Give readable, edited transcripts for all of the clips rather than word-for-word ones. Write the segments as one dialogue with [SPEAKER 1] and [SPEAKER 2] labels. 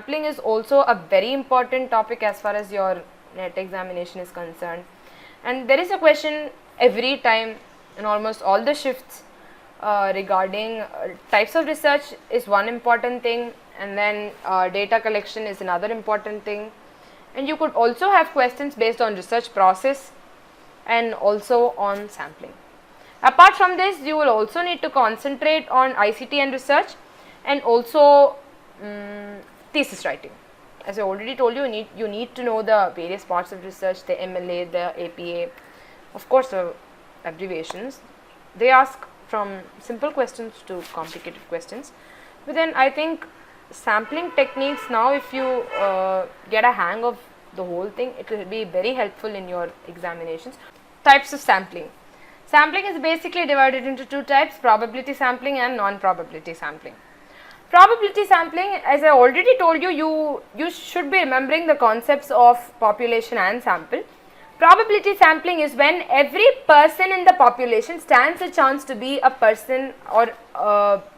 [SPEAKER 1] sampling is also a very important topic as far as your NET examination is concerned, and there is a question every time in almost all the shifts regarding types of research is one important thing, and then data collection is another important thing, and you could also have questions based on research process and also on sampling. Apart from this, you will also need to concentrate on ICT and research, and also thesis writing. As I already told you, you need to know the various parts of research, the MLA, the APA, of course the abbreviations. They ask from simple questions to complicated questions, but then I think sampling techniques, now if you get a hang of the whole thing, it will be very helpful in your examinations. Types of sampling. Sampling is basically divided into two types: probability sampling and non-probability sampling. Probability sampling, as I already told you, you should be remembering the concepts of population and sample. Probability sampling is when every person in the population stands a chance to be a person, or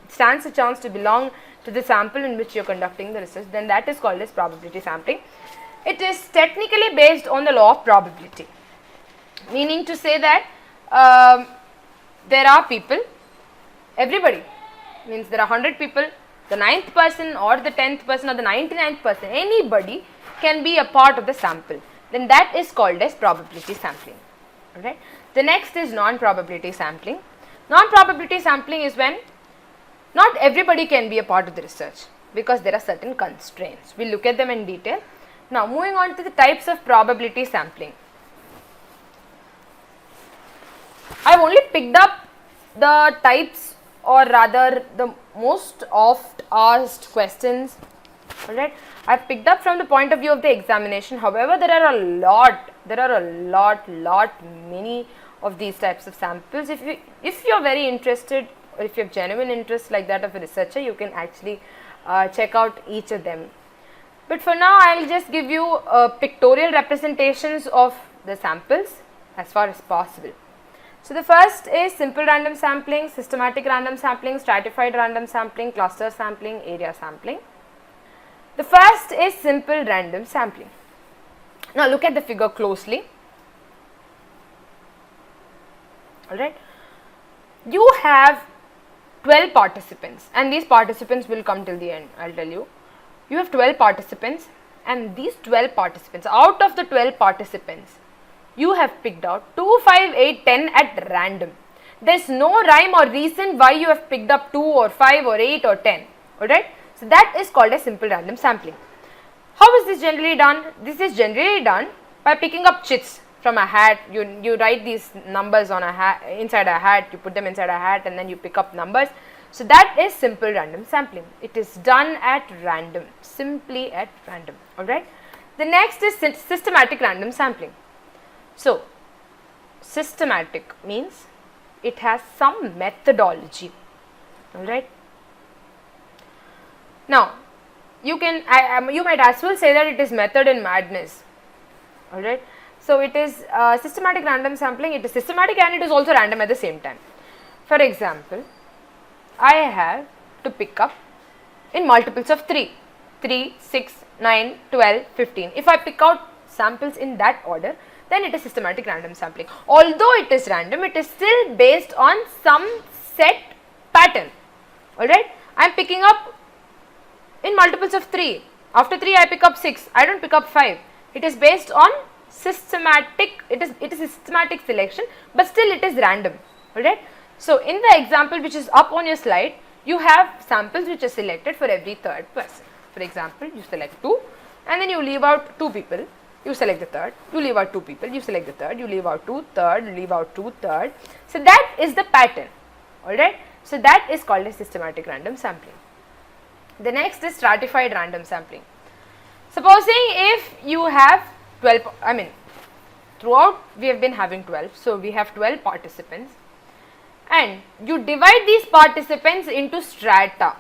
[SPEAKER 1] stands a chance to belong to the sample in which you are conducting the research, then that is called as probability sampling. It is technically based on the law of probability, meaning to say that there are people, everybody, means there are 100 people, the 9th person or the 10th person or the 99th person, anybody can be a part of the sample, then that is called as probability sampling. Alright. The next is non-probability sampling. Non-probability sampling is when not everybody can be a part of the research because there are certain constraints. We will look at them in detail. Now moving on to the types of probability sampling. I have only picked up the types, or rather the most oft asked questions. Alright, I have picked up from the point of view of the examination. However, there are many of these types of samples. If you are very interested, or if you have genuine interest like that of a researcher, you can actually check out each of them. But for now, I will just give you pictorial representations of the samples as far as possible. So the first is simple random sampling, systematic random sampling, stratified random sampling, cluster sampling, area sampling. The first is simple random sampling. Now look at the figure closely. Alright. You have 12 participants, and these participants will come till the end, I will tell you. You have 12 participants, and these 12 participants, out of the 12 participants, you have picked out 2, 5, 8, 10 at random. There is no rhyme or reason why you have picked up 2 or 5 or 8 or 10. Alright. So that is called a simple random sampling. How is this generally done? This is generally done by picking up chits from a hat. You write these numbers on a hat, inside a hat, you put them inside a hat, and then you pick up numbers. So that is simple random sampling. It is done at random, simply at random. Alright. The next is systematic random sampling. So systematic means it has some methodology. Alright. Now you might as well say that it is method in madness. Alright. So it is systematic random sampling. It is systematic and it is also random at the same time. For example, I have to pick up in multiples of 3, 6, 9, 12, 15. If I pick out samples in that order, then it is systematic random sampling. Although it is random, it is still based on some set pattern. Alright. I am picking up in multiples of 3. After 3 I pick up 6. I don't pick up 5. It is based on systematic, it is systematic selection, but still it is random. Alright. So in the example which is up on your slide, you have samples which are selected for every third person. For example, you select 2 and then you leave out 2 people. You select the third, you leave out 2 people, you select the third, you leave out 2 third, you leave out 2 third. So that is the pattern. Alright. So that is called a systematic random sampling. The next is stratified random sampling. Supposing if you have 12, throughout we have been having 12, so we have 12 participants, and you divide these participants into strata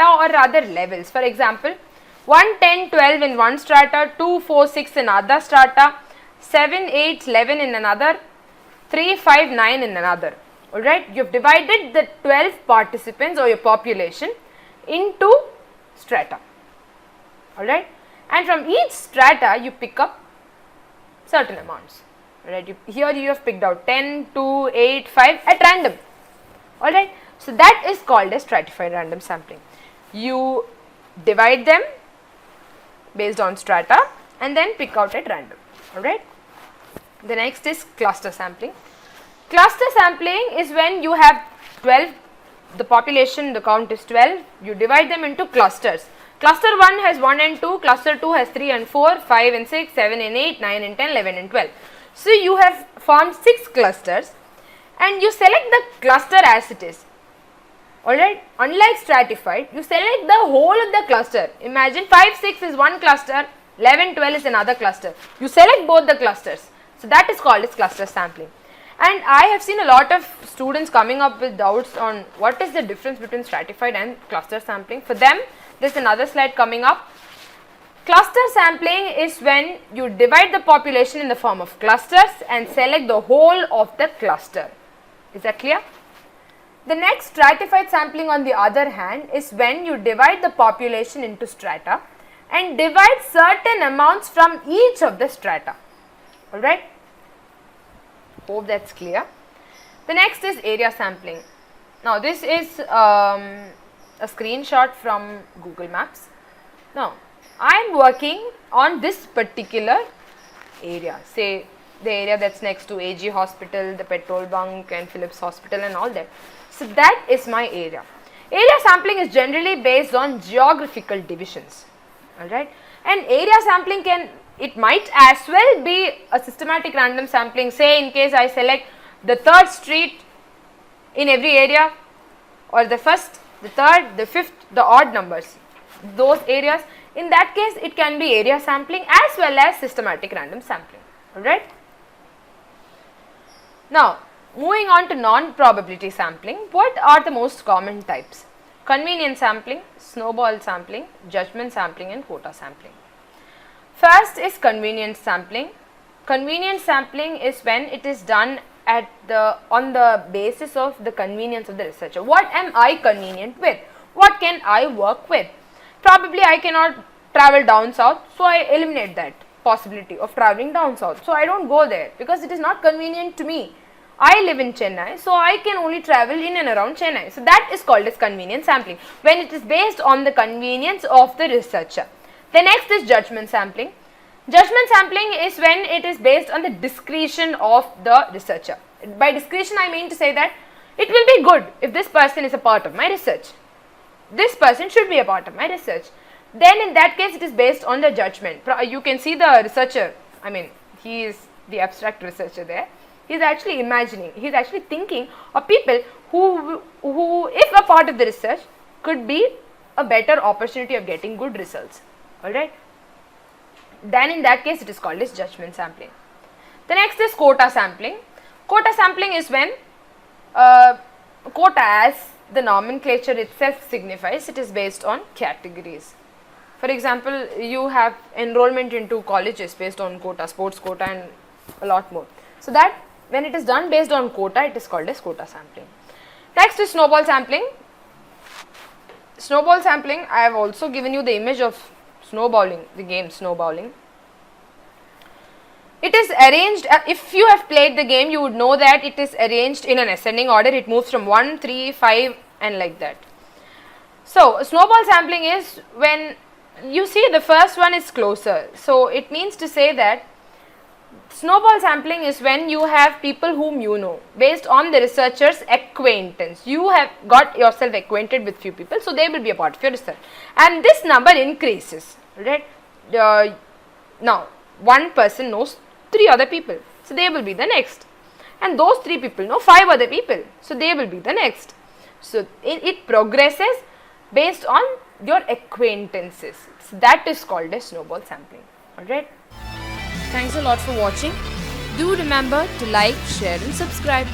[SPEAKER 1] or rather levels. For example, 1, 10, 12 in one strata, 2, 4, 6 in another strata, 7, 8, 11 in another, 3, 5, 9 in another. Alright, you have divided the 12 participants or your population into strata. alright, and from each strata you pick up certain amounts, alright. Here you have picked out 10, 2, 8, 5 at random, alright. So that is called as stratified random sampling. You divide them based on strata and then pick out at random, alright. The next is cluster sampling. Cluster sampling is when you have 12, the population, the count is 12, you divide them into clusters. Cluster 1 has 1 and 2, cluster 2 has 3 and 4, 5 and 6, 7 and 8, 9 and 10, 11 and 12. So you have formed 6 clusters and you select the cluster as it is. Alright, unlike stratified, you select the whole of the cluster. Imagine 5, 6 is one cluster, 11, 12 is another cluster. You select both the clusters. So that is called as cluster sampling. And I have seen a lot of students coming up with doubts on what is the difference between stratified and cluster sampling. For them, there is another slide coming up. Cluster sampling is when you divide the population in the form of clusters and select the whole of the cluster. Is that clear? The next, stratified sampling on the other hand, is when you divide the population into strata and divide certain amounts from each of the strata. Alright? Hope that's clear. The next is area sampling. Now this is a screenshot from Google Maps. Now I am working on this particular area, say the area that's next to AG Hospital, the petrol bunk and Phillips Hospital and all that. So that is my area. Area sampling is generally based on geographical divisions, alright, and area sampling it might as well be a systematic random sampling. Say in case I select the third street in every area, or the first, the third, the fifth, the odd numbers, those areas, in that case it can be area sampling as well as systematic random sampling, alright. Now moving on to non-probability sampling, what are the most common types? Convenience sampling, snowball sampling, judgment sampling and quota sampling. First is convenience sampling. Convenience sampling is when it is done on the basis of the convenience of the researcher. What am I convenient with? What can I work with? Probably I cannot travel down south, so I eliminate that possibility of traveling down south. So I don't go there because it is not convenient to me. I live in Chennai, so I can only travel in and around Chennai. So that is called as convenience sampling, when it is based on the convenience of the researcher. The next is judgment sampling. Judgment sampling is when it is based on the discretion of the researcher. By discretion I mean to say that it will be good if this person is a part of my research. This person should be a part of my research. Then in that case it is based on the judgment. You can see the researcher, I mean he is the abstract researcher there. He is actually imagining, he is actually thinking of people who if a part of the research could be a better opportunity of getting good results. Alright. Then in that case it is called as judgment sampling. The next is quota sampling. Quota sampling is when quota, as the nomenclature itself signifies, it is based on categories. For example, you have enrollment into colleges based on quota, sports quota and a lot more. So that when it is done based on quota, it is called as quota sampling. Next is snowball sampling. Snowball sampling, I have also given you the image of snowballing, the game snowballing. It is arranged, if you have played the game, you would know that it is arranged in an ascending order. It moves from 1, 3, 5 and like that. So snowball sampling is when you see the first one is closer. So it means to say that snowball sampling is when you have people whom you know based on the researcher's acquaintance. You have got yourself acquainted with few people, so they will be a part of your research, and this number increases, right? Now one person knows 3 other people, so they will be the next, and those 3 people know 5 other people, so they will be the next. So it progresses based on your acquaintances. So that is called as snowball sampling. Alright. Thanks a lot for watching. Do remember to like, share and subscribe.